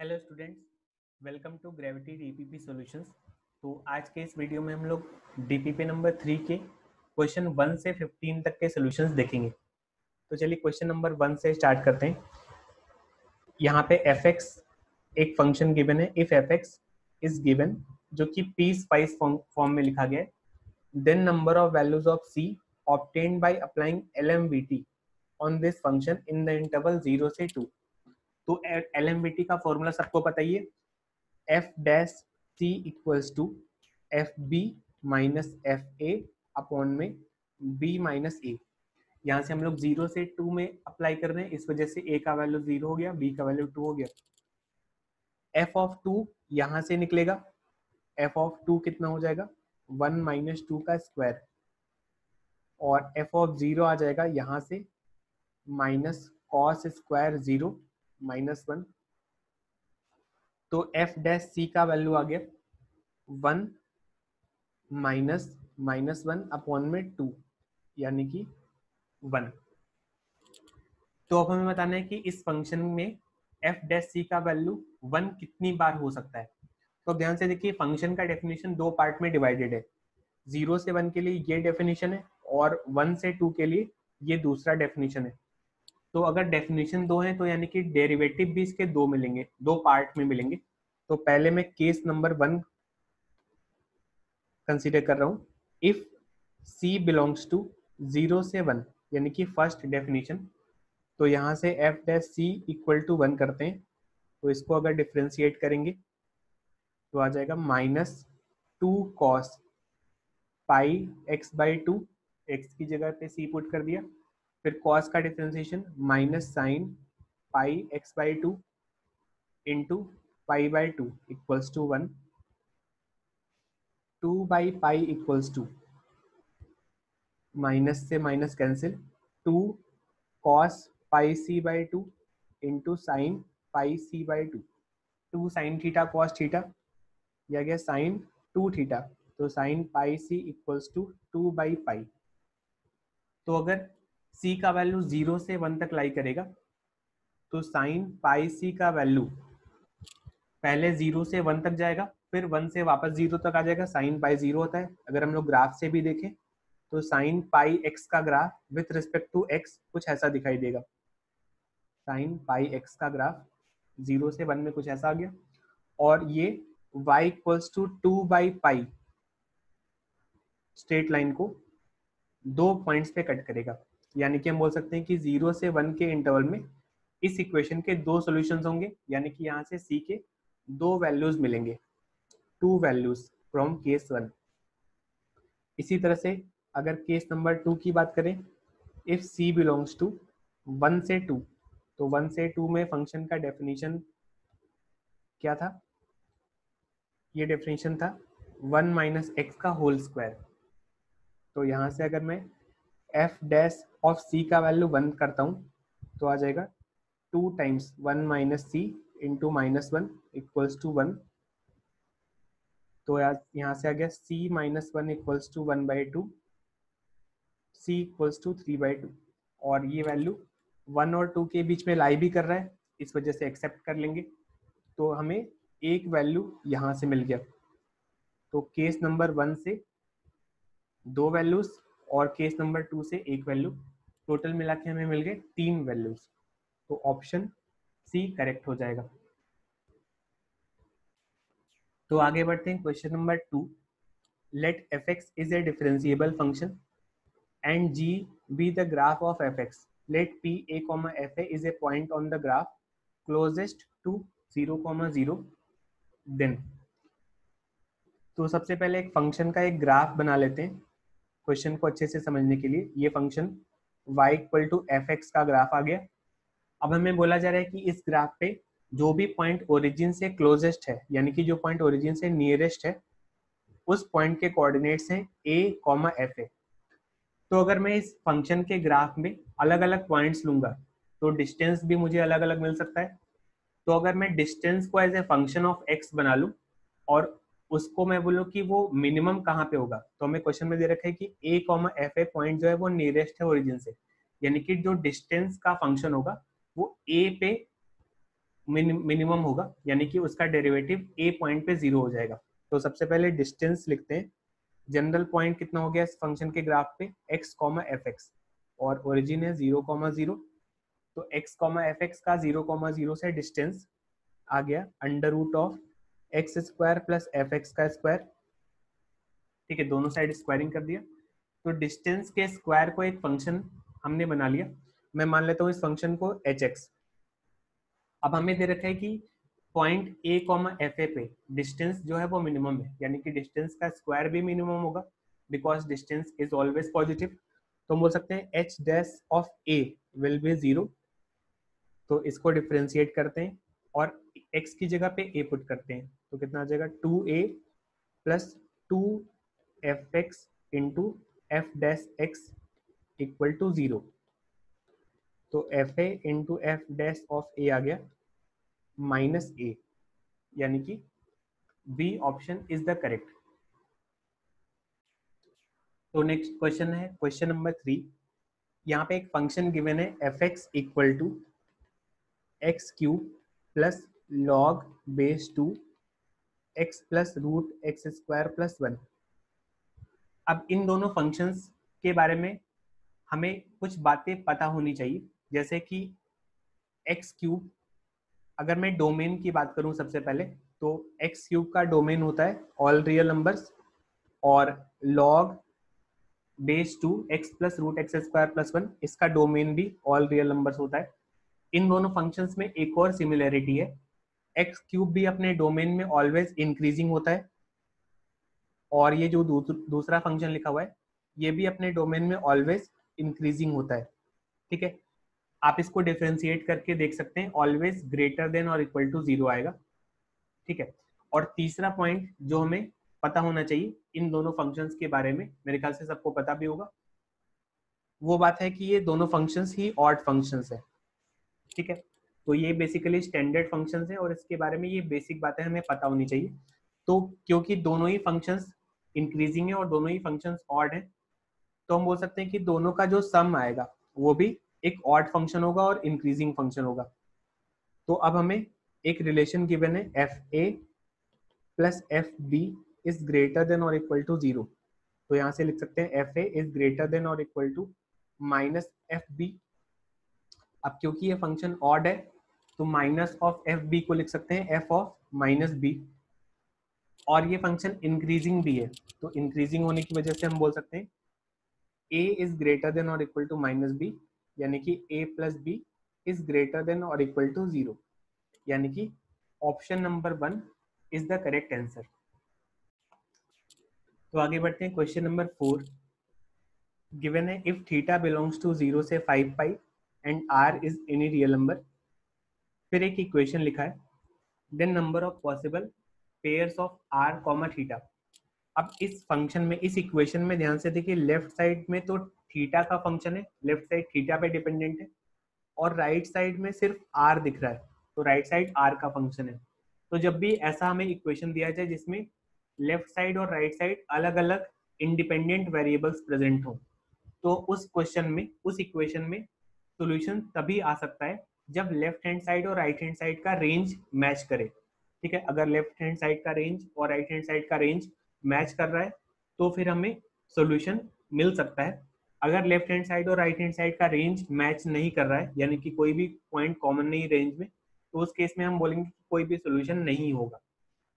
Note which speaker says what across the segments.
Speaker 1: Hello students, welcome to gravity DPP solutions. तो आज के इस वीडियो में हम लोग डीपीपी नंबर 3 के क्वेश्चन 1 से 15 तक के सॉल्यूशंस देखेंगे। तो चलिए क्वेश्चन नंबर 1 से स्टार्ट करते हैं। यहाँ पे fx एक फंक्शन गिवन है। इफ fx इज गिवन, जो कि पीस वाइज फॉर्म में लिखा गया है, then number of values of c obtained by applying LMVT on this function in the interval 0 से 2। तो LMVT का फॉर्मूला सबको पता ही है, F dash C equals to F B minus F A upon में बी माइनस ए। यहाँ से हम लोग 0 से 2 में अप्लाई कर रहे हैं, इस वजह से ए का वैल्यू 0 हो गया, बी का वैल्यू 2 हो गया। एफ ऑफ 2 यहाँ से निकलेगा, एफ ऑफ 2 कितना हो जाएगा 1 माइनस 2 का स्क्वायर, और एफ ऑफ 0 आ जाएगा यहाँ से माइनस कॉस स्क्वायर 0 माइनस 1। तो एफ डैश सी का वैल्यू आ गया 1 माइनस 1 अपॉन में 2 यानी कि 1। तो अब हमें बताना है कि इस फंक्शन में एफ डैश सी का वैल्यू 1 कितनी बार हो सकता है। तो ध्यान से देखिए, फंक्शन का डेफिनेशन दो पार्ट में डिवाइडेड है। 0 से 1 के लिए ये डेफिनेशन है और 1 से 2 के लिए ये दूसरा डेफिनेशन है। तो अगर डेफिनेशन दो है तो यानी कि डेरिवेटिव भी इसके दो मिलेंगे, दो पार्ट में मिलेंगे। तो पहले मैं केस नंबर 1 कंसीडर कर रहा हूँ। इफ c बिलोंग्स टू 0 से 1 यानी कि फर्स्ट डेफिनेशन, तो यहाँ से F dash C equal to 1 करते हैं। तो इसको अगर डिफ्रेंशिएट करेंगे तो आ जाएगा minus 2 cos pi x by 2, x की जगह पे सी पुट कर दिया। फिर कॉस का differentiation minus sine pi x by 2 into pi by 2 equals to 1। 2 by pi equals to, minus से minus cancel, 2 cos pi c by 2 into sine pi c by 2। 2 sine theta cos theta, यह गया sine 2 theta. तो sine pi c equals to 2 by pi. तो अगर सी का value 0 से 1 तक लाई करेगा तो साइन पाई सी का वैल्यू पहले 0 से 1 तक जाएगा, फिर 1 से वापस 0 तक आ जाएगा। साइन पाई 0 होता है। अगर हम लोग ग्राफ से भी देखें तो साइन पाई एक्स का graph with respect to X कुछ ऐसा दिखाई देगा। साइन पाई एक्स का ग्राफ 0 से 1 में कुछ ऐसा आ गया, और ये y equals to 2 by pi straight line को दो पॉइंट्स पे कट करेगा। यानी कि हम बोल सकते हैं कि 0 से 1 के इंटरवल में इस इक्वेशन के दो सॉल्यूशंस होंगे, यानी कि यहाँ से c के दो वैल्यूज मिलेंगे, टू वैल्यूज फ्रॉम केस 1। इसी तरह से अगर केस नंबर 2 की बात करें, इफ c बिलोंग्स टू 1 से 2, तो 1 से 2 में फंक्शन का डेफिनेशन क्या था, ये डेफिनेशन था 1 माइनस एक्स का होल स्क्वायर। तो यहाँ से अगर मैं एफ डैश ऑफ सी का वैल्यू 1 करता हूँ तो आ जाएगा 2 times 1 minus C into minus 1 equals to 1। तो यहाँ से आ गया c minus 1 equals to 1 by 2, c equals to 3 by 2। और ये वैल्यू 1 और 2 के बीच में लाई भी कर रहा है, इस वजह से एक्सेप्ट कर लेंगे। तो हमें एक वैल्यू यहाँ से मिल गया। तो केस नंबर 1 से दो वैल्यूज और केस नंबर 2 से एक वैल्यू, टोटल मिला के हमें मिल गए 3 वैल्यूज। तो ऑप्शन सी करेक्ट हो जाएगा। तो आगे बढ़ते हैं question number 2। Let fx is a differentiable function and g be the graph of fx. Let p a comma f a is a point on the graph closest to 0 0 then। तो सबसे पहले एक फंक्शन का एक graph बना लेते हैं question को अच्छे से समझने के लिए। ये function y equal to F X का ग्राफ आ गया। अब हमें बोला जा रहा है कि इस ग्राफ पे जो भी पॉइंट ओरिजिन से क्लोजेस्ट है, यानी कि जो पॉइंट ओरिजिन से नियरेस्ट है, उस पॉइंट के कोऑर्डिनेट्स हैं a कॉमा एफ ए। तो अगर मैं इस फंक्शन के ग्राफ में अलग अलग पॉइंट्स लूंगा तो डिस्टेंस भी मुझे अलग अलग मिल सकता है। तो अगर मैं डिस्टेंस को as a function of X बना लूं और उसको मैं बोलूं कि वो मिनिमम कहाँ पे होगा, तो हमें क्वेश्चन में दे रखा है कि a comma F A point जो है वो नियरेस्ट है ओरिजिन से, यानी कि जो डिस्टेंस का फंक्शन होगा वो a पे मिनिमम होगा, यानी कि उसका डेरिवेटिव ए पॉइंट पे 0 हो जाएगा। तो सबसे पहले डिस्टेंस लिखते हैं। जनरल पॉइंट कितना हो गया इस फंक्शन के ग्राफ पे, x कॉमा एफ एक्स, और ओरिजिन है 0,0। तो x कॉमा एफ एक्स का 0,0 से डिस्टेंस आ गया under root of X square plus F X का स्क्वायर। ठीक है, दोनों साइड स्क्वायरिंग कर दिया। तो डिस्टेंस के स्क्वायर को एक फंक्शन हमने बना लिया। मैं मान लेता हूँ इस फंक्शन को एच एक्स। अब हमें दे रखा है कि point A comma F A पे डिस्टेंस जो है वो मिनिमम है, यानी कि डिस्टेंस का स्क्वायर भी मिनिमम होगा, because distance is always positive. तो हम बोल सकते हैं H dash of A will be 0। तो इसको डिफ्रेंशिएट करते हैं और x की जगह पे a पुट करते हैं, तो कितना आ जाएगा 2a plus 2f(x) into F dash x equal to 0। तो f a into F dash of a आ गया माइनस ए, यानी कि b option is the correct. तो नेक्स्ट क्वेश्चन है क्वेश्चन नंबर 3। यहाँ पे एक फंक्शन गिवन है f x equal to x cube plus log base 2 x plus root x square plus 1। अब इन दोनों फंक्शंस के बारे में हमें कुछ बातें पता होनी चाहिए, जैसे कि एक्स क्यूब, अगर मैं डोमेन की बात करूं सबसे पहले, तो एक्स क्यूब का डोमेन होता है ऑल रियल नंबर्स, और log base 2 x plus root x square plus 1 इसका डोमेन भी ऑल रियल नंबर्स होता है। इन दोनों फंक्शंस में एक और सिमिलरिटी है, एक्स क्यूब भी अपने डोमेन में ऑलवेज इंक्रीजिंग होता है, और ये जो दूसरा फंक्शन लिखा हुआ है ये भी अपने डोमेन में ऑलवेज इंक्रीजिंग होता है। ठीक है, आप इसको डिफरेंशिएट करके देख सकते हैं, ऑलवेज ग्रेटर देन और इक्वल टू 0 आएगा। ठीक है, और तीसरा पॉइंट जो हमें पता होना चाहिए इन दोनों फंक्शंस के बारे में, मेरे ख्याल से सबको पता भी होगा, वो बात है कि ये दोनों फंक्शंस ही ऑड फंक्शंस है। ठीक है, तो ये बेसिकली स्टैंडर्ड फंक्शंस है और इसके बारे में ये बेसिक बातें हमें पता होनी चाहिए। तो क्योंकि दोनों ही फंक्शंस इंक्रीजिंग है और दोनों ही फंक्शंस ऑड है, तो हम बोल सकते हैं कि दोनों का जो सम आएगा वो भी एक ऑड फंक्शन होगा और इंक्रीजिंग फंक्शन होगा। तो अब हमें एक रिलेशन गिवन है f a plus f b is greater than और इक्वल टू 0। तो यहाँ से लिख सकते हैं f a is greater than और equal to minus f b. अब क्योंकि ये फंक्शन ऑड है तो माइनस ऑफ एफ बी को लिख सकते हैं एफ ऑफ माइनस बी, और ये फंक्शन इंक्रीजिंग भी है, तो इंक्रीजिंग होने की वजह से हम बोल सकते हैं a इज ग्रेटर देन और इक्वल टू माइनस बी, यानी कि a plus b is greater than और इक्वल टू 0, यानी कि option number 1 is the correct answer. तो आगे बढ़ते हैं क्वेश्चन नंबर 4। गिवन है इफ थीटा बिलोंग्स टू 0 से 5 pi and r is any real number. फिर एक इक्वेशन लिखा है, then number of possible pairs of r comma theta. अब इस फंक्शन में, इस इक्वेशन में ध्यान से देखिए, लेफ्ट साइड में तो थीटा का फंक्शन है, लेफ्ट साइड थीटा पे डिपेंडेंट है, और राइट साइड में सिर्फ r दिख रहा है, तो राइट साइड r का फंक्शन है। तो जब भी ऐसा हमें इक्वेशन दिया जाए जिसमें लेफ्ट साइड और राइट साइड अलग अलग इंडिपेंडेंट वेरिएबल्स प्रेजेंट हो, तो उस क्वेश्चन में, उस इक्वेशन में सॉल्यूशन तभी आ सकता है जब लेफ्ट हैंड साइड और राइट हैंड साइड का रेंज मैच करे। ठीक है, अगर लेफ्ट हैंड साइड का रेंज और राइट हैंड साइड का रेंज मैच कर रहा है तो फिर हमें सॉल्यूशन मिल सकता है। अगर लेफ्ट हैंड साइड और राइट हैंड साइड का रेंज मैच नहीं कर रहा है, यानी कि कोई भी पॉइंट कॉमन नहीं रेंज में, तो उस केस में हम बोलेंगे कि कोई भी सॉल्यूशन नहीं होगा।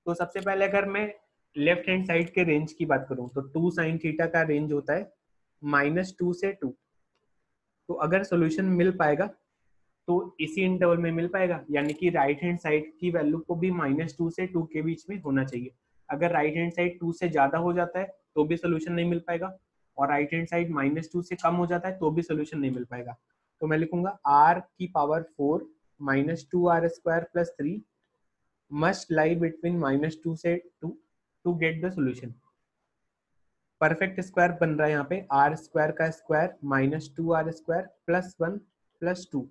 Speaker 1: तो सबसे पहले अगर मैं लेफ्ट हैंड साइड के रेंज की बात करूं तो 2 sin थीटा का रेंज होता है -2 से 2। तो अगर सॉल्यूशन मिल पाएगा तो इसी इंटरवल में मिल पाएगा, यानी कि राइट हैंड साइड की वैल्यू को भी -2 से 2 के बीच में होना चाहिए। अगर राइट हैंड साइड 2 से ज्यादा हो जाता है तो भी सोल्यूशन नहीं मिल पाएगा, और राइट हैंड साइड -2 से कम हो जाता है तो भी सोल्यूशन नहीं मिल पाएगा। तो मैं लिखूंगा r की power 4 -2r square plus 3 must lie between -2 से 2 to get the solution. Perfect square बन रहा है यहाँ पे, आर स्क्वायर का स्क्वायर -2r स्क्वायर प्लस 1 प्लस 2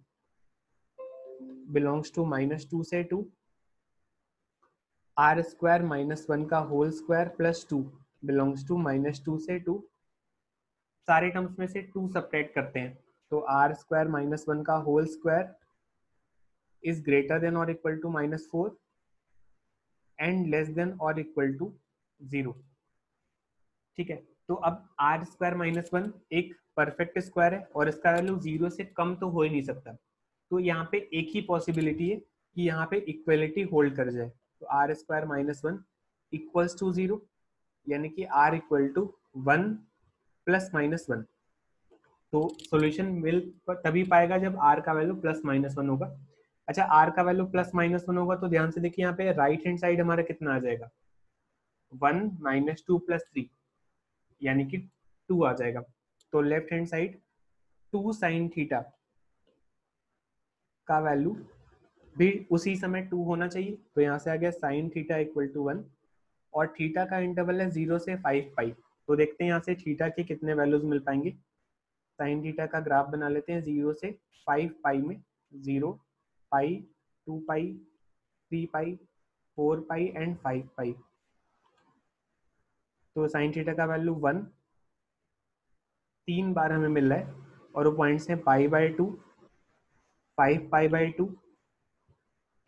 Speaker 1: बिलोंग्स टू -2 से 2, आर स्क्वायर -1 का whole square plus 2 belongs to -2 से 2। सारे टर्म्स में से 2 सब्ट्रैक्ट करते हैं, तो आर स्क्वायर -1 का whole square is greater than और equal to -4 and less than और इक्वल टू 0। ठीक है, तो अब आर स्क्वायर -1 एक परफेक्ट स्क्वायर है और इसका वैल्यू 0 से कम तो हो ही नहीं सकता। तो यहाँ पे एक ही पॉसिबिलिटी है कि यहाँ पे इक्वलिटी होल्ड कर जाए। तो आर स्क्वायर -1 इक्वल्स टू 0, यानी कि आर इक्वल टू 1 ± 1। तो सॉल्यूशन मिल तभी पाएगा जब आर का वैल्यू ±1 होगा। अच्छा, आर का वैल्यू ±1 होगा तो ध्यान से देखिए यहाँ पे राइट हैंड साइड हमारा कितना आ जाएगा, 1 - 2 + 3, यानी कि 2 आ जाएगा। तो left hand side 2 sin theta का वैल्यू भी उसी समय 2 होना चाहिए। तो यहाँ से आ गया sin थीटा इक्वल टू 1 और थीटा का इंटरवल है 0 से 5 पाई। तो देखते हैं यहाँ से थीटा के कितने वैल्यूज मिल पाएंगे। साइन थीटा का ग्राफ बना लेते हैं 0 से 5 पाई में। 0 पाई, 2 पाई, 3 पाई, 4 पाई एंड 5 पाई। तो साइन थीटा का वैल्यू 1 3 बार हमें मिल रहा है और वो पॉइंट्स हैं π/2, 5 π/2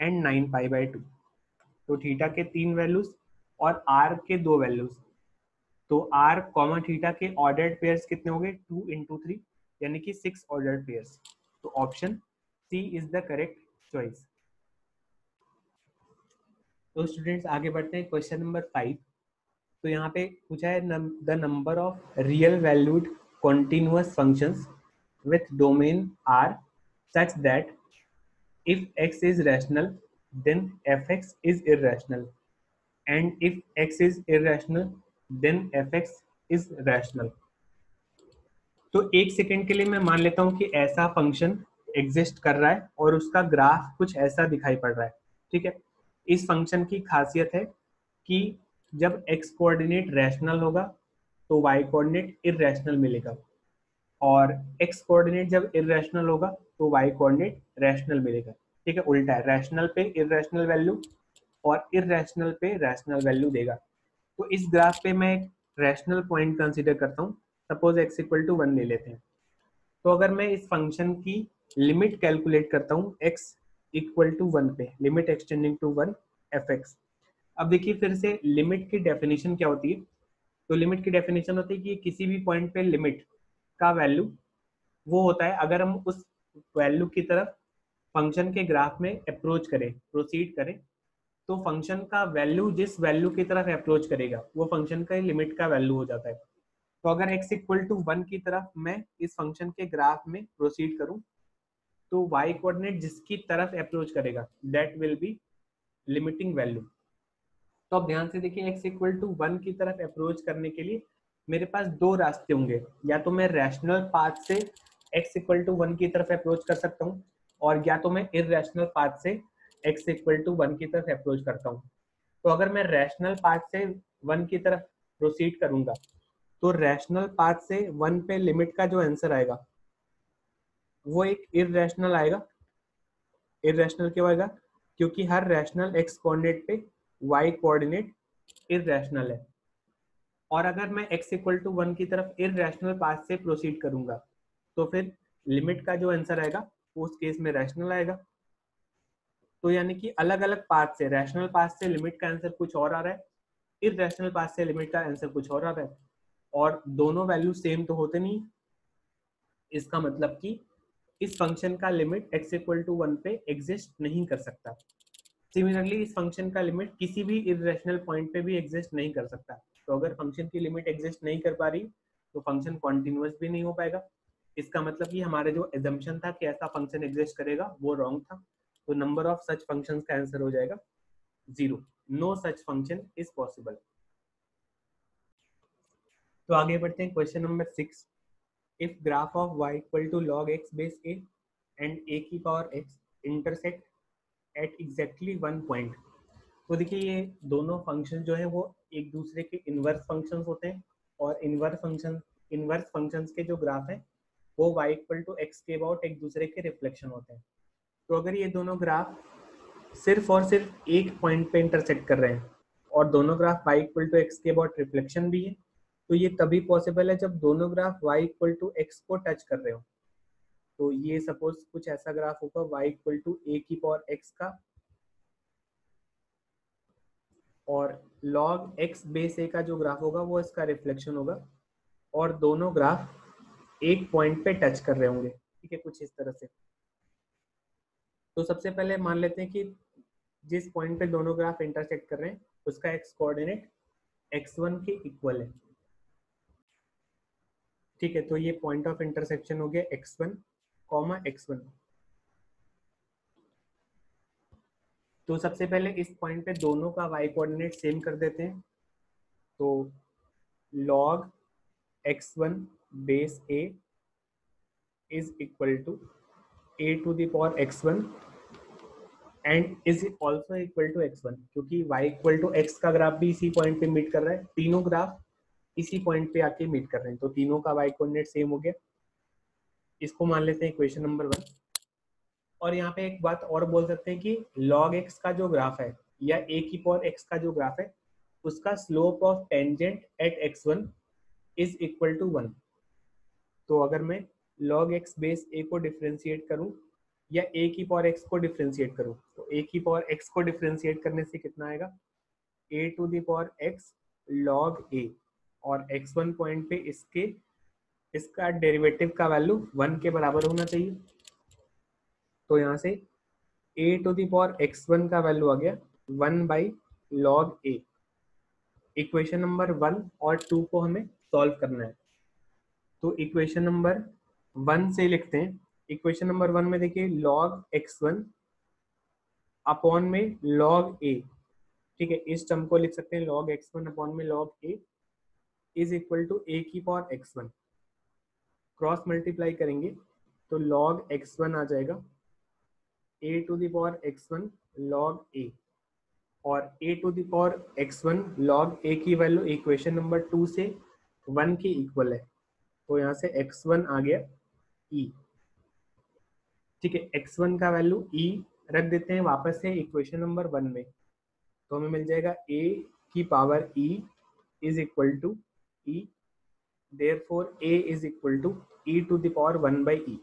Speaker 1: एंड 9 π/2। तो थीटा के 3 वैल्यूज और आर के 2 वैल्यूज। तो आर कॉमा थीटा के ऑर्डर्ड पेयर्स कितने हो गए, 2 × 3, यानी कि 6 ऑर्डर्ड पेयर्स। तो option C is the correct choice. तो स्टूडेंट्स आगे बढ़ते हैं क्वेश्चन नंबर 5। तो यहाँ पे पूछा है the number of real valued continuous functions with domain R such that if x is rational then fx is irrational and if x is irrational then fx is rational। तो एक second के लिए मैं मान लेता हूं कि ऐसा फंक्शन एग्जिस्ट कर रहा है और उसका ग्राफ कुछ ऐसा दिखाई पड़ रहा है। ठीक है, इस फंक्शन की खासियत है कि जब x कोऑर्डिनेट रैशनल होगा तो y कोऑर्डिनेट इररेशनल मिलेगा और x कोऑर्डिनेट जब इररेशनल होगा तो y कोऑर्डिनेट रैशनल मिलेगा। ठीक है, उल्टा है, रैशनल पे इररेशनल वैल्यू और इररेशनल पे रैशनल वैल्यू देगा। तो इस ग्राफ पे मैं एक रैशनल पॉइंट कंसीडर करता हूँ। सपोज x इक्वल टू 1 ले लेते हैं। तो अगर मैं इस फंक्शन की लिमिट कैलकुलेट करता हूँ x इक्वल टू 1 पे, लिमिट एक्सटेंडिंग टू 1 fx। अब देखिए फिर से लिमिट की डेफिनेशन क्या होती है। तो लिमिट की डेफिनेशन होती है कि किसी भी पॉइंट पे लिमिट का वैल्यू वो होता है अगर हम उस वैल्यू की तरफ फंक्शन के ग्राफ में अप्रोच करें, प्रोसीड करें, तो फंक्शन का वैल्यू जिस वैल्यू की तरफ अप्रोच करेगा वो फंक्शन का लिमिट का वैल्यू हो जाता है। तो अगर x इक्वल टू 1 की तरफ मैं इस फंक्शन के ग्राफ में प्रोसीड करूं तो y कोऑर्डिनेट जिसकी तरफ अप्रोच करेगा that will be limiting value. तो अब ध्यान से देखिए x इक्वल टू 1 की तरफ अप्रोच करने के लिए मेरे पास दो रास्ते होंगे। या तो मैं रैशनल पाथ से x इक्वल टू 1 की तरफ अप्रोच कर सकता हूँ और या तो मैं इररेशनल पाथ से x इक्वल टू 1 की तरफ अप्रोच करता हूँ। तो अगर मैं रैशनल पाथ से 1 की तरफ प्रोसीड करूंगा तो रैशनल पाथ से 1 पे लिमिट का जो आंसर आएगा वो एक इररेशनल आएगा। इररेशनल क्यों आएगा, क्योंकि हर रैशनल x कोऑर्डिनेट पे y कोऑर्डिनेट इररेशनल है। और अगर मैं x इक्वल टू 1 की तरफ इररेशनल पाथ से प्रोसीड करूंगा तो फिर लिमिट का जो आंसर आएगा उस केस में रैशनल आएगा। तो यानी कि अलग अलग पाथ से, रैशनल पाथ से लिमिट का आंसर कुछ और आ रहा है, इररेशनल पाथ से लिमिट का आंसर कुछ और आ रहा है और दोनों वैल्यू सेम तो होते नहीं। इसका मतलब कि इस फंक्शन का लिमिट x इक्वल टू 1 पे एग्जिस्ट नहीं कर सकता। सिमिलरली इस फंक्शन का लिमिट किसी भी इररेशनल पॉइंट पे भी एग्जिस्ट नहीं कर सकता। तो अगर फंक्शन की लिमिट एग्जिस्ट नहीं कर पा रही तो फंक्शन कॉन्टिन्यूअस भी नहीं हो पाएगा। इसका मतलब कि हमारे जो एजम्पशन था कि ऐसा फंक्शन एग्जिस्ट करेगा वो रॉन्ग था। तो नंबर ऑफ सच फंक्शंस का आंसर हो जाएगा 0। No such function is possible. तो आगे बढ़ते हैं question number 6। If graph of y equal to log x base a and a की power x intersect at exactly 1 point. तो देखिए ये दोनों फंक्शन जो है वो एक दूसरे के इनवर्स फंक्शंस होते हैं और इनवर्स फंक्शंस के जो ग्राफ है वो y इक्वल टू x के अबाउट एक दूसरे के रिफ्लेक्शन होते हैं। तो अगर ये दोनों ग्राफ सिर्फ और सिर्फ एक पॉइंट पे इंटरसेक्ट कर रहे हैं और दोनों graph y equal to x के अबाउट रिफ्लेक्शन भी है तो ये तभी पॉसिबल है जब दोनों graph y equal to x को टच कर रहे हो। तो ये सपोज कुछ ऐसा ग्राफ होगा y इक्वल टू ए की पावर x का, और log x बेस a का जो ग्राफ होगा वो इसका रिफ्लेक्शन होगा, और दोनों ग्राफ एक पॉइंट पे टच कर रहे होंगे। ठीक है, कुछ इस तरह से। तो सबसे पहले मान लेते हैं कि जिस पॉइंट पे दोनों ग्राफ इंटरसेक्ट कर रहे हैं उसका x कोऑर्डिनेट x1 के इक्वल है। ठीक है, तो ये पॉइंट ऑफ इंटरसेक्शन हो गया x1 कॉमा x1। तो सबसे पहले इस पॉइंट पे दोनों का y कोऑर्डिनेट सेम कर देते हैं। तो log x1 base a is equal to a to the power x1 and is also equal to x1, क्योंकि y इक्वल टू x का ग्राफ भी इसी पॉइंट पे मीट कर रहा है, तीनों ग्राफ इसी पॉइंट पे आके मीट कर रहे हैं, तो तीनों का y कोऑर्डिनेट सेम हो गया। इसको मान लेते हैं इक्वेशन नंबर 1। और यहाँ पे एक बात और बोल सकते हैं कि log x का जो ग्राफ है या a की पावर x का जो ग्राफ है उसका slope of tangent at x1 is equal to 1। तो अगर मैं log x बेस a को डिफ्रेंशिएट करूं या a की पावर x को डिफ्रेंशिएट करूं, तो a की पावर x को डिफ्रेंशिएट करने से कितना आएगा, a to the power x log a, और x1 पॉइंट पे इसका डेरिवेटिव का वैल्यू 1 के बराबर होना चाहिए। तो यहाँ से a to the power x1 का वैल्यू आ गया 1 by log a। Equation number 1 और 2 को हमें सॉल्व करना है। तो इक्वेशन नंबर 1 से लिखते हैं। इक्वेशन नंबर 1 में देखिए log x1 अपॉन में log a। ठीक है, इस टर्म को लिख सकते हैं log x1 अपॉन में log a is equal to a की पावर x1। क्रॉस मल्टीप्लाई करेंगे तो log x1 आ जाएगा a to the power x1 log a, और a to the power x1 log a की वैल्यू इक्वेशन नंबर 2 से 1 के इक्वल है, तो यहाँ से x1 आ गया e। ठीक है, x1 का वैल्यू e रख देते हैं वापस से इक्वेशन नंबर 1 में, तो हमें मिल जाएगा a की power e is equal to e, therefore a is equal to e to the power 1 by e।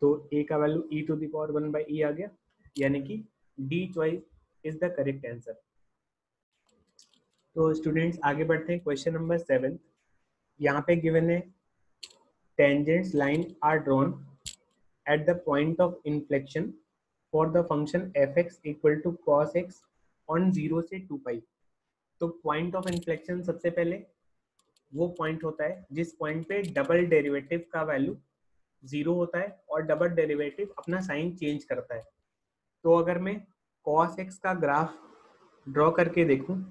Speaker 1: तो a का value e to the power 1 by e आ गया, यानी कि D choice is the correct answer. तो students आगे बढ़ते हैं क्वेश्चन नंबर 7। यहाँ पे गिवन है tangents line are drawn at the point of inflection for the function fx equal to cos x on 0 से 2 पाई। तो पॉइंट ऑफ इन्फ्लेक्शन सबसे पहले वो पॉइंट होता है जिस पॉइंट पे डबल डेरिवेटिव का वैल्यू 0 होता है और डबल डेरिवेटिव अपना साइन चेंज करता है। तो अगर मैं cos x का ग्राफ ड्रॉ करके देखूं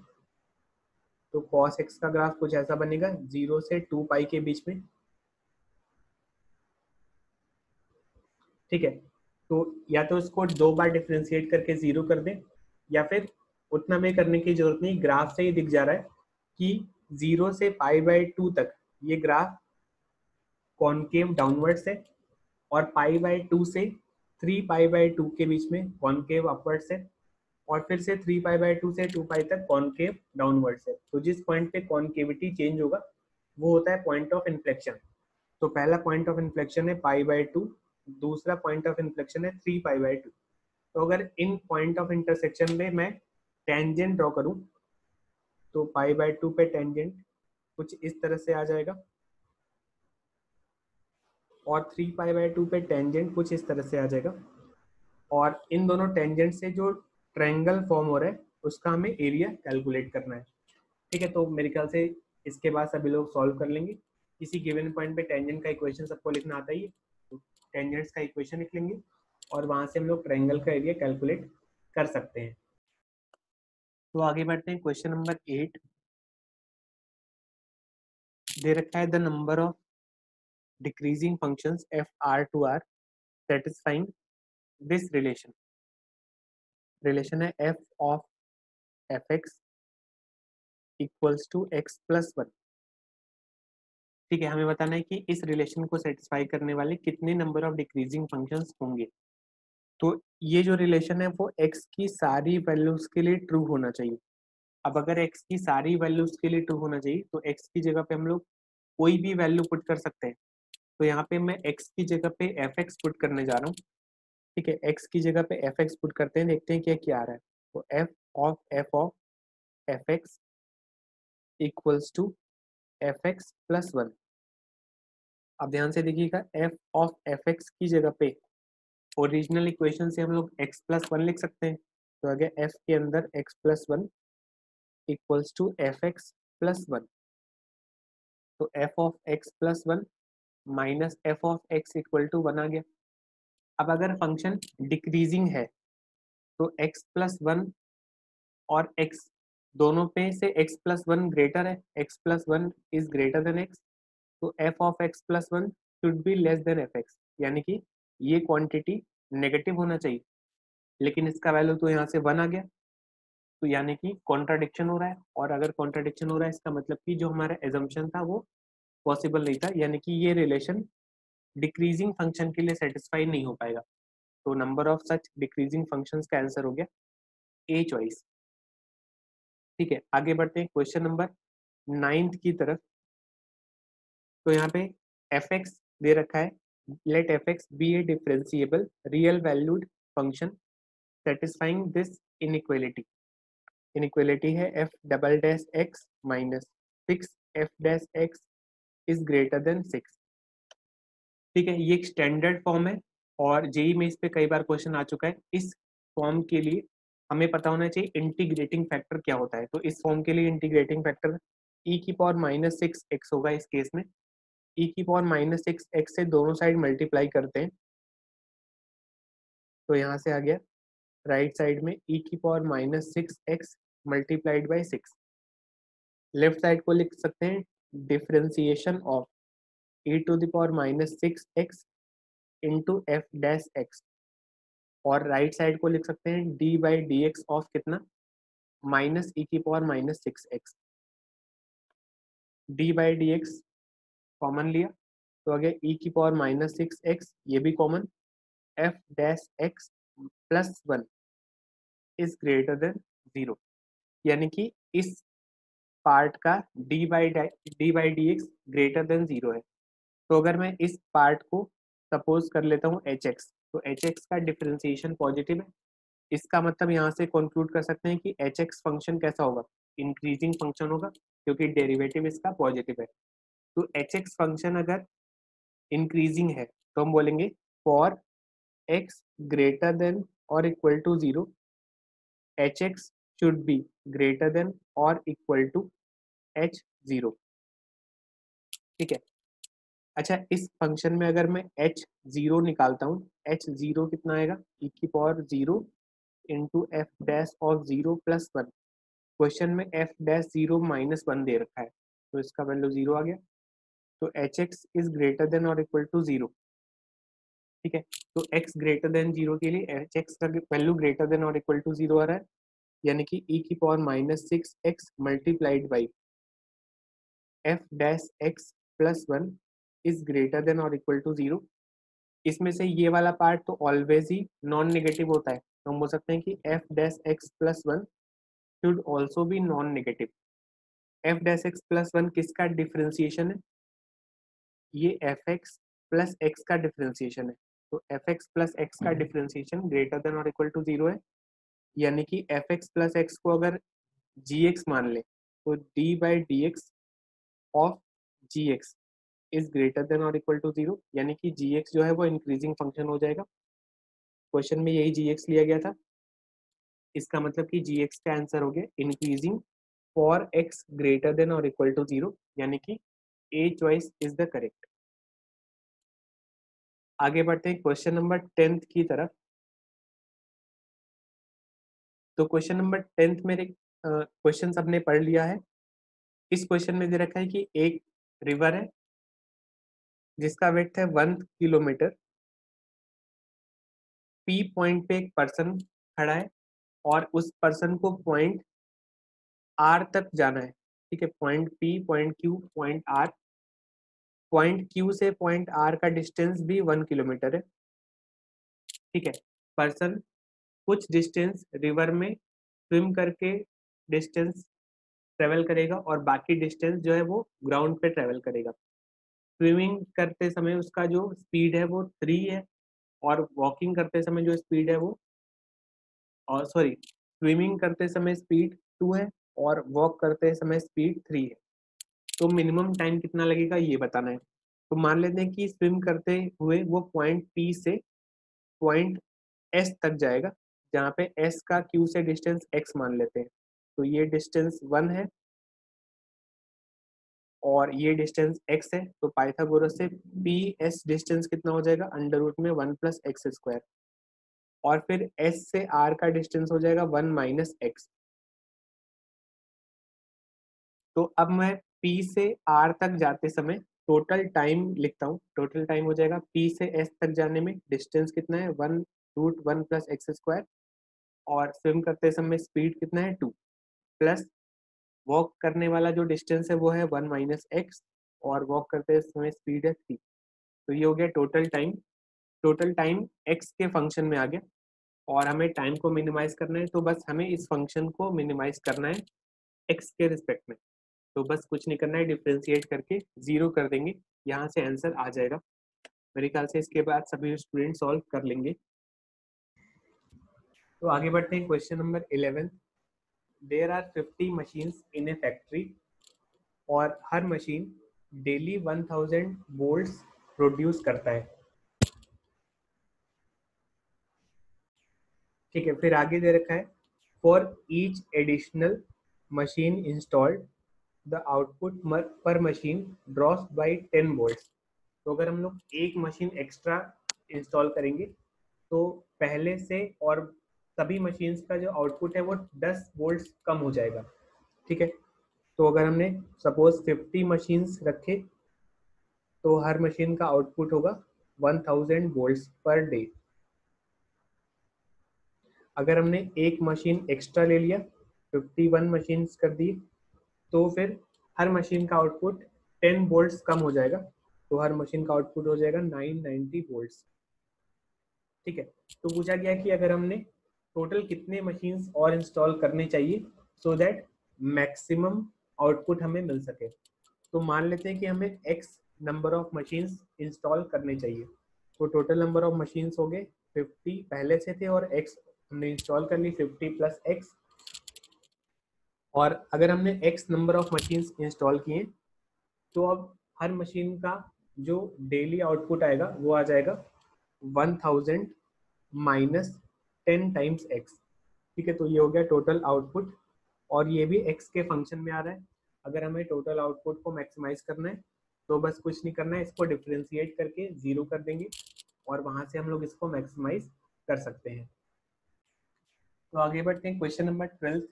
Speaker 1: तो cos x का ग्राफ कुछ ऐसा बनेगा 0 से 2 पाई के बीच में। ठीक है, तो या तो इसको 2 बार डिफ्रेंशिएट करके 0 कर दें, या फिर उतना में करने की जरूरत नहीं, ग्राफ से ही दिख जा रहा है कि 0 से π/2 तक ये ग्राफ कॉनकेव डाउनवर्ड्स है, और π/2 से 3π/2 के बीच में कॉनकेव अपवर्ड्स है, और फिर से 3π/2 से 2 पाई तक कॉनकेव डाउनवर्ड्स है। तो जिस पॉइंट पे कॉनकेविटी चेंज होगा वो होता है पॉइंट ऑफ इन्फ्लेक्शन। तो पहला पॉइंट ऑफ इन्फ्लेक्शन है π/2, दूसरा पॉइंट ऑफ इन्फ्लेक्शन है 3π/2। तो अगर इन पॉइंट ऑफ इंटरसेक्शन में मैं टेंजेंट ड्रॉ करूं तो π/2 पे टेंजेंट कुछ इस तरह से आ जाएगा, और 3π/2 पे टेंजेंट कुछ इस तरह से आ जाएगा, और इन दोनों टेंजेंट से जो ट्रायंगल फॉर्म हो रहा है उसका हमें एरिया कैलकुलेट करना है। ठीक है, तो मेरे ख्याल से इसके बाद सभी लोग सॉल्व कर लेंगे। किसी गिवन पॉइंट पे टेंजेंट का इक्वेशन सबको लिखना आता ही है, तो टेंजेंट्स का इक्वेशन लिख लेंगे और वहां से हम लोग ट्रायंगल का एरिया कैलकुलेट कर सकते हैं। तो आगे बढ़ते हैं क्वेश्चन नंबर 8। दे रखा है the number of decreasing functions f r to r satisfying this relation. Relation है f of F x equals to x plus 1। ठीक है, हमें बताना है कि इस रिलेशन को सेटिस्फाई करने वाले कितने नंबर ऑफ डिक्रीजिंग फंक्शंस होंगे। तो ये जो रिलेशन है वो x की सारी वैल्यूज के लिए ट्रू होना चाहिए। अब अगर x की सारी वैल्यूज के लिए ट्रू होना चाहिए तो x की जगह पे हम लोग कोई भी वैल्यू पुट कर सकते हैं। तो यहाँ पे मैं x की जगह पे एफ एक्स पुट करने जा रहा हूँ। ठीक है, x की जगह पे एफ एक्स पुट करते हैं, देखते हैं क्या क्या आ रहा है। तो F of F x equals to F x plus one. अब ध्यान से देखिएगा, एफ ऑफ एफ एक्स की जगह पे ओरिजिनल इक्वेशन से हम लोग x प्लस वन लिख सकते हैं। तो आगे f के अंदर x plus one equals to F x plus one. तो f of x plus one minus f of x equal to one आ गया। अब अगर फंक्शन डिक्रीजिंग है तो x प्लस वन और x दोनों पे से x प्लस वन ग्रेटर है, x plus one is greater than x, तो f of x plus one should be less than f x, यानी कि ये क्वांटिटी नेगेटिव होना चाहिए, लेकिन इसका वैल्यू तो यहाँ से वन आ गया। तो यानी कि कॉन्ट्राडिक्शन हो रहा है, और अगर कॉन्ट्राडिक्शन हो रहा है इसका मतलब कि जो हमारा एजम्पशन था वो पॉसिबल नहीं था, यानी कि ये रिलेशन डिक्रीजिंग फंक्शन के लिए सेटिस्फाई नहीं हो पाएगा। तो number of such decreasing functions का आंसर हो गया ए चॉइस। ठीक है, आगे बढ़ते हैं क्वेश्चन नंबर 9 की तरफ। तो यहाँ पे एफ एक्स दे रखा है, let f x be a differentiable real valued function satisfying this inequality. Inequality है f double dash x minus six f dash x is greater than six. ठीक है, ये एक स्टैंडर्ड फॉर्म है और जेई में इस पे कई बार क्वेश्चन आ चुका है। इस फॉर्म के लिए हमें पता होना चाहिए इंटीग्रेटिंग फैक्टर क्या होता है। तो इस फॉर्म के लिए इंटीग्रेटिंग फैक्टर ई की पावर माइनस सिक्स एक्स होगा। इस केस में ई की पावर माइनस सिक्स एक्स से दोनों साइड मल्टीप्लाई करते हैं, तो यहाँ से आ गया राइट साइड में ई की power minus six x multiplied by six. Left side को लिख सकते हैं differentiation of E to the power minus six X into F dash X, और राइट साइड को लिख सकते हैं D by D X of कितना, माइनस ई की power minus six X. D by D X common लिया तो आगे ई की पावर माइनस सिक्स एक्स, ये भी common, F dash x plus one is greater than zero, यानी कि इस पार्ट का D by D x greater than zero है। तो अगर मैं इस पार्ट को सपोज कर लेता हूँ एच एक्स, तो एच एक्स का डिफरेंशिएशन पॉजिटिव है। इसका मतलब यहाँ से कंक्लूड कर सकते हैं कि एच एक्स फंक्शन कैसा होगा, इंक्रीजिंग फंक्शन होगा, क्योंकि डेरिवेटिव इसका पॉजिटिव है। तो एच एक्स फंक्शन अगर इंक्रीजिंग है तो हम बोलेंगे फॉर एक्स ग्रेटर देन और equal to zero H X should be greater than और इक्वल टू एच जीरो। ठीक है, अच्छा इस फंक्शन में अगर मैं एच जीरो निकालता हूँ, एच जीरो कितना आएगा, ई की power zero into F dash of zero plus one. Question में f dash zero minus one दे रखा है, तो इसका वैल्यू जीरो आ गया। तो H x is greater than और इक्वल टू जीरो। ठीक है, तो एक्स ग्रेटर देन जीरो के लिए एच एक्स का वैल्यू ग्रेटर देन और इक्वल टू जीरो आ रहा है, यानी कि ई की power minus six x multiplied by F dash x plus one is greater than और इक्वल टू जीरो। इसमें से ये वाला पार्ट तो ऑलवेज ही नॉन नेगेटिव होता है, तो हम बोल सकते हैं कि F dash x plus one should also be non negative. F dash x plus one किसका डिफ्रेंसिएशन है, ये एफ एक्स प्लस एक्स का डिफ्रेंसिएशन है। तो एफ एक्स प्लस एक्स का डिफ्रेंसिएशन ग्रेटर देन और इक्वल टू जीरो है, यानी कि एफ एक्स प्लस एक्स को अगर जी एक्स मान ले तो D by D X of G X is greater than और इक्वल टू जीरो, यानी कि जी एक्स जो है वो इंक्रीजिंग फंक्शन हो जाएगा। क्वेश्चन में यही जी एक्स लिया गया था, इसका मतलब कि जी एक्स का आंसर हो गया increasing for X greater than और इक्वल टू जीरो, यानी कि a choice is the correct. आगे बढ़ते हैं क्वेश्चन नंबर 10 की तरफ। तो क्वेश्चन नंबर 10 मेरे क्वेश्चन सबने पढ़ लिया है। इस क्वेश्चन में दे रखा है कि एक रिवर है जिसका वेट है 1 किलोमीटर। पी पॉइंट पे एक पर्सन खड़ा है और उस पर्सन को पॉइंट आर तक जाना है। ठीक है, point P, point Q, point R. Point Q से पॉइंट आर का डिस्टेंस भी 1 किलोमीटर है। ठीक है, पर्सन कुछ डिस्टेंस रिवर में स्विम करके डिस्टेंस ट्रेवल करेगा और बाकी डिस्टेंस जो है वो ग्राउंड पे ट्रेवल करेगा। स्विमिंग करते समय उसका जो स्पीड है वो 3 है, और वॉकिंग करते समय जो स्पीड है वो, और सॉरी, स्विमिंग करते समय स्पीड 2 है और वॉक करते समय स्पीड 3 है। तो मिनिमम टाइम कितना लगेगा ये बताना है। तो मान लेते हैं कि स्विम करते हुए वो पॉइंट पी से पॉइंट एस तक जाएगा, जहाँ पे एस का क्यू से डिस्टेंस एक्स मान लेते हैं। तो ये डिस्टेंस 1 है और ये डिस्टेंस x है। तो पाइथागोरस से पी एस डिस्टेंस कितना हो जाएगा, अंडर रूट में 1 प्लस एक्स स्क्वायर, और फिर s से r का डिस्टेंस हो जाएगा 1 माइनस एक्स। तो अब मैं p से r तक जाते समय टोटल टाइम लिखता हूँ। टोटल टाइम हो जाएगा p से s तक जाने में डिस्टेंस कितना है, 1 रूट 1 प्लस एक्स स्क्वायर, और स्विम करते समय स्पीड कितना है 2, प्लस वॉक करने वाला जो डिस्टेंस है वो है 1 माइनस एक्स, और वॉक करते समय स्पीड है 3। तो ये हो गया total time. Total time x के फंक्शन में आ गया, और हमें टाइम को मिनिमाइज करना है, तो बस हमें इस फंक्शन को मिनिमाइज करना है x के रिस्पेक्ट में। तो बस कुछ नहीं करना है, डिफ्रेंशिएट करके 0 कर देंगे, यहाँ से आंसर आ जाएगा। मेरे ख्याल से इसके बाद सभी स्टूडेंट सॉल्व कर लेंगे। तो आगे बढ़ते हैं question number 11। There are 50 machines in a factory, और हर मशीन डेली 1000 बोल्ट्स प्रोड्यूस करता है। ठीक है, फिर आगे दे रखा है for each additional machine installed the output per machine drops by 10 volts. तो अगर हम लोग एक मशीन एक्स्ट्रा इंस्टॉल करेंगे तो पहले से और सभी मशीन्स का जो आउटपुट है वो 10 वोल्ट्स कम हो जाएगा। ठीक है, तो अगर हमने सपोज 50 मशीन्स रखे तो हर मशीन का आउटपुट होगा 1000 वोल्ट्स पर डे। अगर हमने एक मशीन एक्स्ट्रा ले लिया, 51 मशीन्स कर दी, तो फिर हर मशीन का आउटपुट 10 वोल्ट्स कम हो जाएगा, तो हर मशीन का आउटपुट हो जाएगा 990 वोल्ट्स। ठीक है, तो पूछा गया कि अगर हमने टोटल कितने मशीन्स और इंस्टॉल करने चाहिए सो दैट मैक्सिमम आउटपुट हमें मिल सके। तो मान लेते हैं कि हमें x number of machines install करने चाहिए। तो टोटल नंबर ऑफ मशीन्स हो गए 50 पहले से थे, और x हमने इंस्टॉल कर ली 50 प्लस x। और अगर हमने x number of machines install किए तो अब हर मशीन का जो डेली आउटपुट आएगा वो आ जाएगा 1000 माइनस 10 टाइम्स x। ठीक है, तो ये हो गया टोटल आउटपुट, और ये भी x के फंक्शन में आ रहा है। अगर हमें टोटल आउटपुट को मैक्सिमाइज करना है तो बस कुछ नहीं करना है, इसको डिफ्रेंशिएट करके 0 कर देंगे, और वहां से हम लोग इसको मैक्सिमाइज कर सकते हैं। तो आगे बढ़ते हैं क्वेश्चन नंबर 12।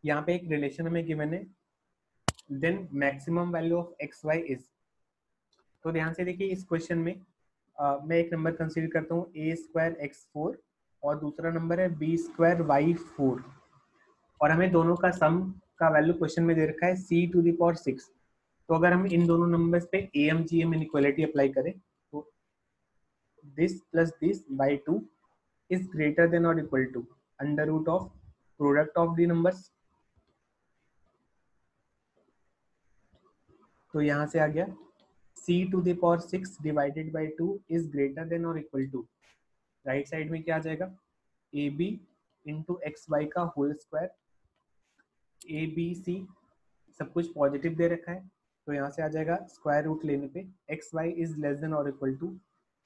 Speaker 1: यहाँ पे एक रिलेशन हमें गिवन है, then maximum value of X Y is. तो ध्यान से देखिए, इस क्वेश्चन में मैं एक नंबर कंसीडर करता हूँ ए स्क्वायर एक्स 4, और दूसरा नंबर है बी स्क्वायर वाई 4, और हमें दोनों का सम का वैल्यू क्वेश्चन में दे रखा है सी टू द पावर 6। तो अगर हम इन दोनों नंबर्स पे A M G M inequality apply करें तो this plus this by 2 is greater than और equal to under root of product of the numbers. तो यहाँ से आ गया c to the power 6 divided by 2 is greater than और equal to, right side में क्या आ जाएगा, a b into x y का whole square. A b c सब कुछ पॉजिटिव दे रखा है, तो यहाँ से आ जाएगा स्क्वायर रूट लेने पे x Y is less than और equal to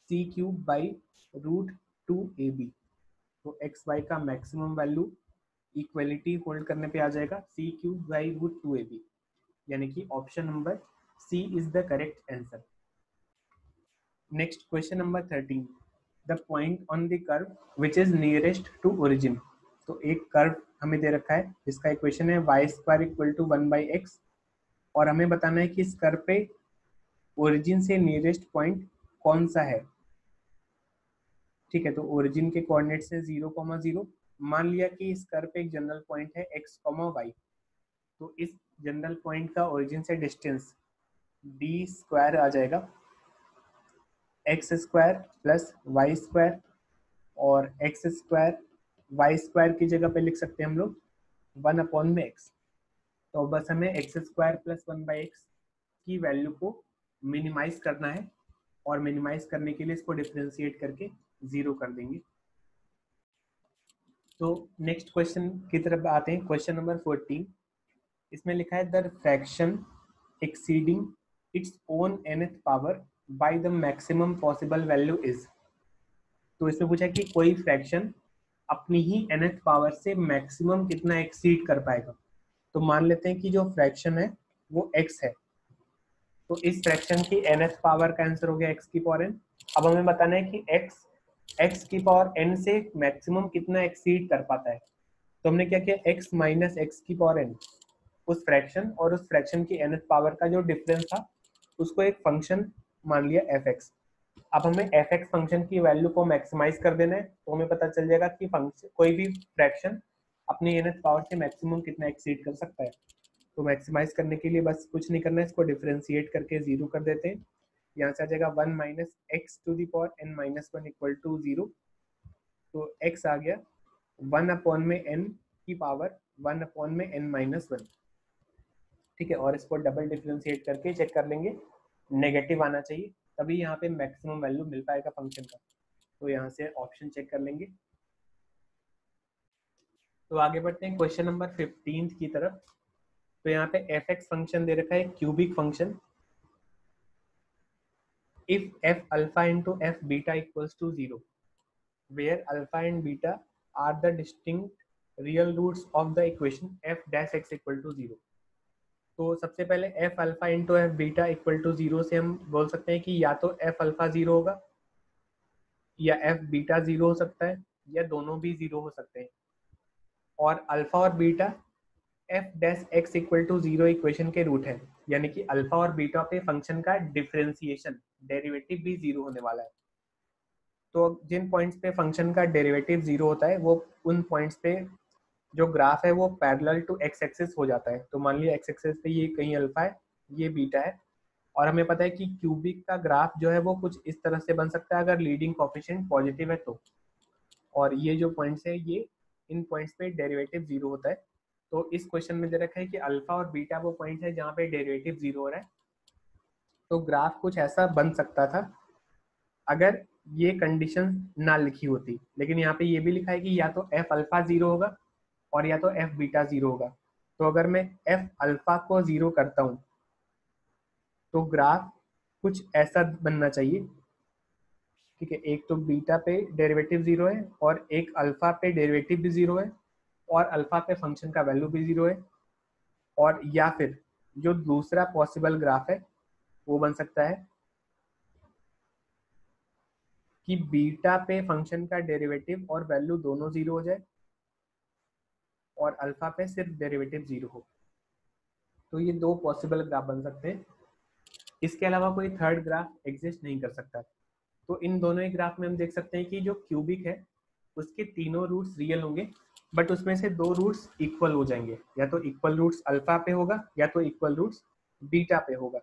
Speaker 1: c cube by root 2 a b. तो एक्स वाई का मैक्सिमम वैल्यू इक्वलिटी होल्ड करने पे आ जाएगा c cube by root 2 a b, यानी कि option number c is the correct answer. Next question number 13, the point on the curve which is nearest to origin. तो एक curve हमें दे रखा है जिसका इक्वेशन है Y square equal to 1 by X, और हमें बताना है कि इस कर्व पे ओरिजिन से नियरेस्ट पॉइंट कौन सा है। ठीक है, तो ओरिजिन के कोऑर्डिनेट्स है 0,0। मान लिया कि इस कर्व पे एक जनरल पॉइंट है x, y, तो इस जनरल पॉइंट का ओरिजिन से डिस्टेंस डी स्क्वायर आ जाएगा, X square plus Y square, और एक्स स्क्वायर वाई स्क्वायर की जगह पे लिख सकते हैं हम लोग 1 अपॉन में एक्स। तो बस हमें x square plus 1 by x की वैल्यू को मिनिमाइज करना है, और मिनिमाइज करने के लिए इसको डिफरेंशिएट करके 0 कर देंगे। तो नेक्स्ट क्वेश्चन की तरफ आते हैं, क्वेश्चन नंबर 14। इसमें लिखा है the fraction exceeding its own nth power by the maximum possible value is. तो इसमें पूछा कि कोई फ्रैक्शन अपनी ही nth पावर से मैक्सिमम कितना एक्सीड कर पाएगा। तो मान लेते हैं कि जो फ्रैक्शन है वो x है, तो इस फ्रैक्शन की nth पावर का आंसर हो गया x की पावर n। अब हमें बताना है कि x की पावर n से मैक्सिमम कितना एक्सीड कर पाता है। तो हमने क्या किया, x माइनस एक्स की पावर n, उस फ्रैक्शन और उस फ्रैक्शन की nth पावर का जो डिफरेंस था उसको एक फंक्शन मान लिया fx। अब हमें fx फंक्शन की वैल्यू को मैक्सिमाइज कर देना है, तो हमें पता चल जाएगा कि फंक्शन कोई भी फ्रैक्शन अपनी nth पावर से मैक्सिमम कितना एक्सीड कर सकता है। तो मैक्सिमाइज करने के लिए बस कुछ नहीं करना है, इसको डिफरेंशिएट करके 0 कर देते हैं। यहाँ से आ जाएगा 1 minus X to the power n minus 1 equal to 0। तो x आ गया 1 अपॉन में n की पावर 1 अपॉन में n माइनस 1। ठीक है, और इसको डबल डिफरेंशिएट करके चेक कर लेंगे, नेगेटिव आना चाहिए, तभी यहाँ पे मैक्सिमम वैल्यू मिल पाएगा फंक्शन का। तो यहाँ से ऑप्शन चेक कर लेंगे। तो आगे बढ़ते हैं क्वेश्चन नंबर 15 की तरफ। तो यहाँ पे fx फंक्शन दे रखा है cubic function. if f alpha into f beta equals to 0 where alpha and beta are the distinct real roots of the equation f dash x equal to 0। तो सबसे पहले f alpha into F beta equal to 0 से हम बोल सकते हैं कि या तो f अल्फा 0 होगा या f बीटा 0 हो सकता है, या दोनों भी 0 हो सकते हैं। और अल्फा और beta f dash x equal to 0 equation के रूट है, यानी कि अल्फा और बीटा पे फंक्शन का डिफरेंशिएशन डेरिवेटिव भी 0 होने वाला है। तो जिन पॉइंट्स पे फंक्शन का डेरिवेटिव 0 होता है वो उन पॉइंट्स पे जो ग्राफ है वो पैरेलल टू एक्स एक्सिस हो जाता है। तो मान लिया एक्स एक्सिस पे ये कहीं अल्फा है, ये बीटा है, और हमें पता है कि क्यूबिक का ग्राफ जो है वो कुछ इस तरह से बन सकता है अगर लीडिंग कोएफिशिएंट पॉजिटिव है तो। और ये जो पॉइंट्स है ये इन पॉइंट्स पे डेरिवेटिव 0 होता है। तो इस क्वेश्चन में दे रखा है कि अल्फा और बीटा वो पॉइंट्स है जहाँ पे डेरिवेटिव 0 हो रहा है। तो ग्राफ कुछ ऐसा बन सकता था अगर ये कंडीशन ना लिखी होती, लेकिन यहाँ पे ये भी लिखा है कि या तो एफ अल्फा 0 होगा और या तो एफ बीटा 0 होगा। तो अगर मैं एफ अल्फा को 0 करता हूँ तो ग्राफ कुछ ऐसा बनना चाहिए। ठीक है, एक तो बीटा पे डेरिवेटिव 0 है और एक अल्फा पे डेरिवेटिव भी 0 है और अल्फा पे फंक्शन का वैल्यू भी 0 है। और या फिर जो दूसरा पॉसिबल ग्राफ है वो बन सकता है कि बीटा पे फंक्शन का डेरिवेटिव और वैल्यू दोनों 0 हो जाए और अल्फा पे सिर्फ डेरिवेटिव 0 हो। तो ये दो पॉसिबल ग्राफ बन सकते हैं, इसके अलावा कोई थर्ड ग्राफ एग्जिस्ट नहीं कर सकता। तो इन दोनों ही ग्राफ में हम देख सकते हैं कि जो क्यूबिक है उसके तीनों रूट्स रियल होंगे, बट उसमें से दो रूट्स इक्वल हो जाएंगे, या तो इक्वल रूट्स अल्फा पे होगा या तो इक्वल रूट्स बीटा पे होगा।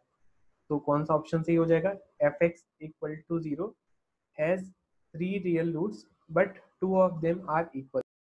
Speaker 1: तो कौन सा ऑप्शन सही हो जाएगा, F x equal to 0 has 3 real roots but 2 of them are equal.